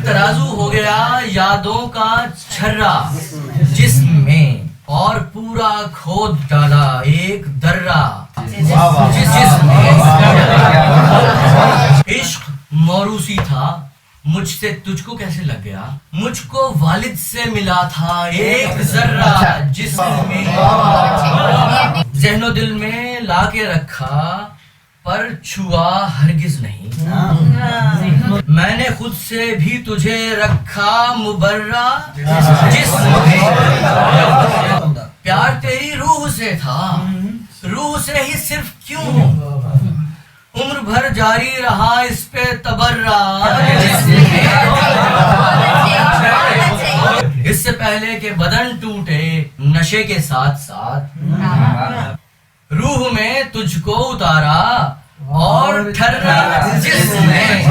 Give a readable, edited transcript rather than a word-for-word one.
फिर तराजू हो गया यादों का छर्रा जिसमें, और पूरा खोद डाला एक दर्रा जिसमें। इश्क मौरूसी था, मुझसे तुझको कैसे लग गया, मुझको वालिद से मिला था एक जर्रा जिसमें। जहनो दिल में लाके रखा पर छुआ हरगिज नहीं, मैंने खुद से भी तुझे रखा मुबर्रा जिसमें। प्यार तेरी रूह से था, रूह से ही सिर्फ क्यों, उम्र भर जारी रहा इस पे तबर्रा। इससे पहले के बदन टूटे नशे के साथ साथ, रूह में तुझको उतारा और ठर्रा जिसमें।